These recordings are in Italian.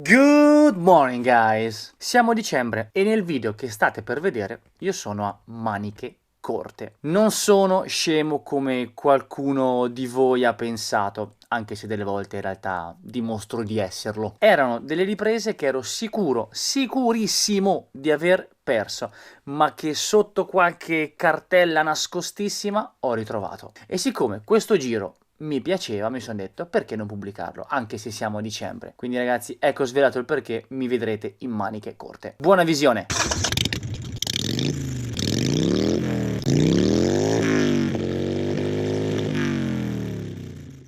Good morning guys! Siamo a dicembre e nel video che state per vedere io sono a maniche corte. Non sono scemo come qualcuno di voi ha pensato, anche se delle volte in realtà dimostro di esserlo. Erano delle riprese che ero sicurissimo di aver perso, ma che sotto qualche cartella nascostissima ho ritrovato. E siccome questo giro mi piaceva, mi sono detto perché non pubblicarlo, anche se siamo a dicembre. Quindi ragazzi, ecco svelato il perché mi vedrete in maniche corte. Buona visione!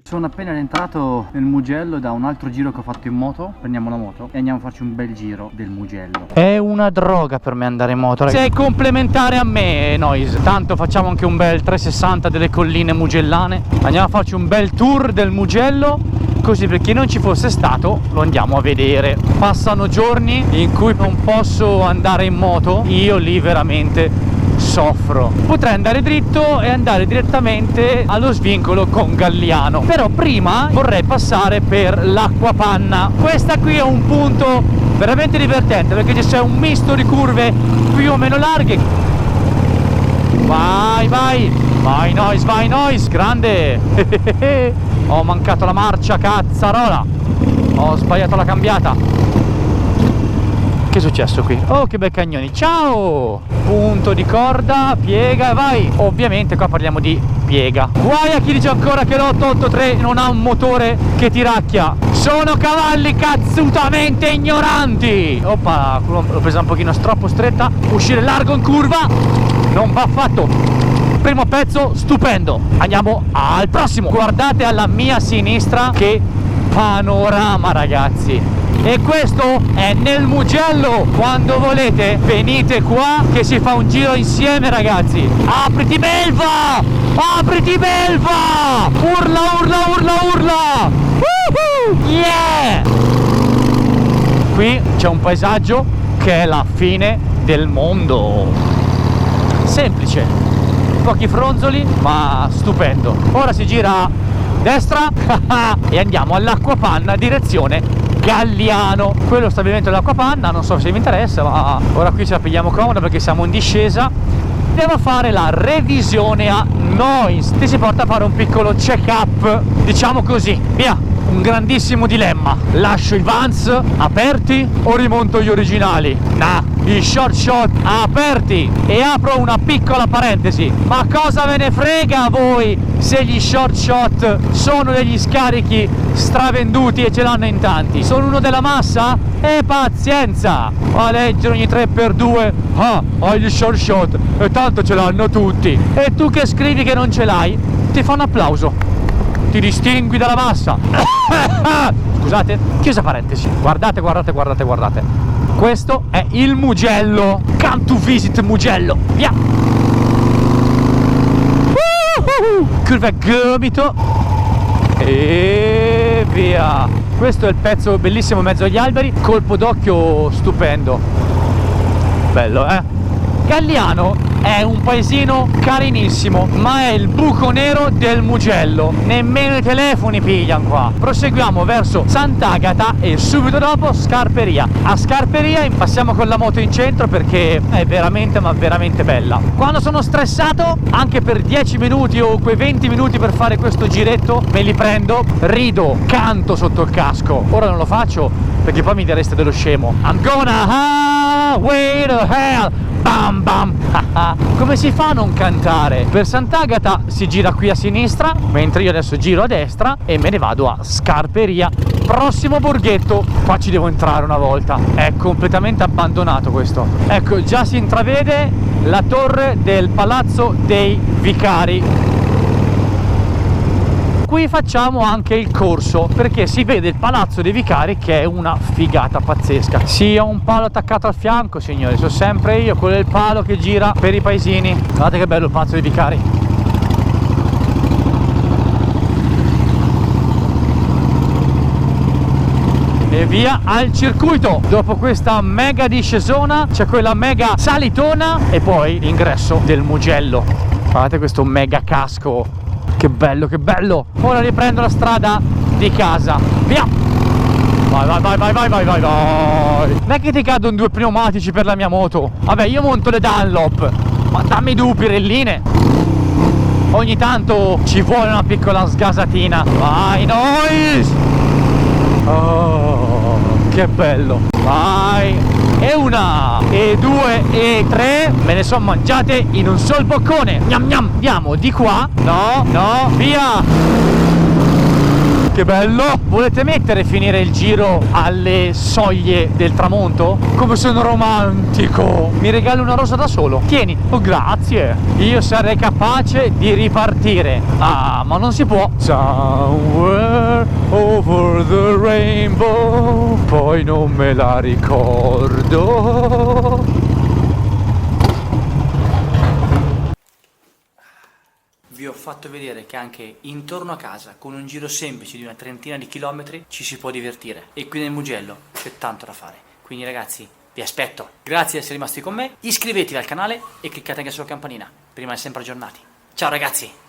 Sono appena rientrato nel Mugello da un altro giro che ho fatto in moto. Prendiamo la moto e andiamo a farci un bel giro del Mugello. È una droga per me andare in moto, ragazzi. Sei complementare a me, Noise. Tanto facciamo anche un bel 360 delle colline mugellane. Andiamo a farci un bel tour del Mugello, così per chi non ci fosse stato lo andiamo a vedere. Passano giorni in cui non posso andare in moto, io lì veramente soffro. Potrei andare dritto e andare direttamente allo svincolo con Galliano, però prima vorrei passare per l'Acquapanna. Questa qui è un punto veramente divertente perché c'è un misto di curve più o meno larghe. Vai Noise, grande. Ho mancato la marcia, cazzarola, ho sbagliato la cambiata. Che è successo qui? Oh, che bei cagnoni. Ciao! Punto di corda, piega e vai. Ovviamente qua parliamo di piega. Guai a chi dice ancora che l'883 non ha un motore che tiracchia. Sono cavalli cazzutamente ignoranti. Oppa, l'ho presa un pochino troppo stretta. Uscire largo in curva non va affatto. Primo pezzo stupendo. Andiamo al prossimo. Guardate alla mia sinistra che panorama, ragazzi. E questo è nel Mugello. Quando volete venite qua che si fa un giro insieme, ragazzi. Apriti belva! Apriti belva! Urla! Yeah! Qui c'è un paesaggio che è la fine del mondo. Semplice, pochi fronzoli ma stupendo. Ora si gira a destra e andiamo all'Acquapanna direzione Galliano. Quello stabilimento dell'Acquapanna, non so se vi interessa, ma ora qui ce la pigliamo comoda perché siamo in discesa. Andiamo a fare la revisione a Noise. Ti si porta a fare un piccolo check up, diciamo così. Via! Un grandissimo dilemma: lascio i Vans aperti o rimonto gli originali? I short shot aperti. E apro una piccola parentesi: ma cosa ve ne frega a voi se gli short shot sono degli scarichi stravenduti e ce l'hanno in tanti? Sono uno della massa? E pazienza, a leggere ogni 3x2 hai gli short shot e tanto ce l'hanno tutti. E tu che scrivi che non ce l'hai, ti fa un applauso, ti distingui dalla massa. Scusate, chiusa parentesi. Guardate. Questo è il Mugello. Come to visit Mugello. Via. Curva gomito e via. Questo è il pezzo bellissimo in mezzo agli alberi. Colpo d'occhio stupendo. Bello, Galliano è un paesino carinissimo, ma è il buco nero del Mugello. Nemmeno i telefoni pigliano qua. Proseguiamo verso Sant'Agata e subito dopo Scarperia. A Scarperia passiamo con la moto in centro perché è veramente ma veramente bella. Quando sono stressato, anche per 10 minuti o quei 20 minuti per fare questo giretto, me li prendo, rido, canto sotto il casco. Ora non lo faccio perché poi mi direste dello scemo. I'm gonna highway to hell. Bam bam. Come si fa a non cantare? Per Sant'Agata si gira qui a sinistra, mentre io adesso giro a destra e me ne vado a Scarperia. Prossimo borghetto, qua ci devo entrare una volta. È completamente abbandonato questo. Ecco, già si intravede la torre del Palazzo dei Vicari. Qui facciamo anche il corso perché si vede il Palazzo dei Vicari, che è una figata pazzesca. Sì, ho un palo attaccato al fianco, signori, sono sempre io, quello è il palo che gira per i paesini. Guardate che bello il Palazzo dei Vicari. E via al circuito. Dopo questa mega discesona c'è quella mega salitona e poi l'ingresso del Mugello. Guardate questo mega casco. Che bello, che bello! Ora riprendo la strada di casa. Via! Vai, vai, vai, vai, vai, vai, vai, vai. Non è che ti cadono due pneumatici per la mia moto. Vabbè, io monto le Dunlop, ma dammi due pirelline. Ogni tanto ci vuole una piccola sgasatina. Vai, noise. Oh, che bello. Vai. E una, e due, e tre. Me ne sono mangiate in un sol boccone. Gnam gnam. Andiamo di qua. No, no, via. Che bello! Volete mettere e finire il giro alle soglie del tramonto? Come sono romantico! Mi regali una rosa da solo? Tieni! Oh, grazie! Io sarei capace di ripartire. Ah, ma non si può! Somewhere over the rainbow. Poi non me la ricordo. Vi ho fatto vedere che anche intorno a casa, con un giro semplice di una trentina di chilometri, ci si può divertire. E qui nel Mugello c'è tanto da fare. Quindi ragazzi, vi aspetto. Grazie di essere rimasti con me. Iscrivetevi al canale e cliccate anche sulla campanina per rimanere sempre aggiornati. Ciao ragazzi!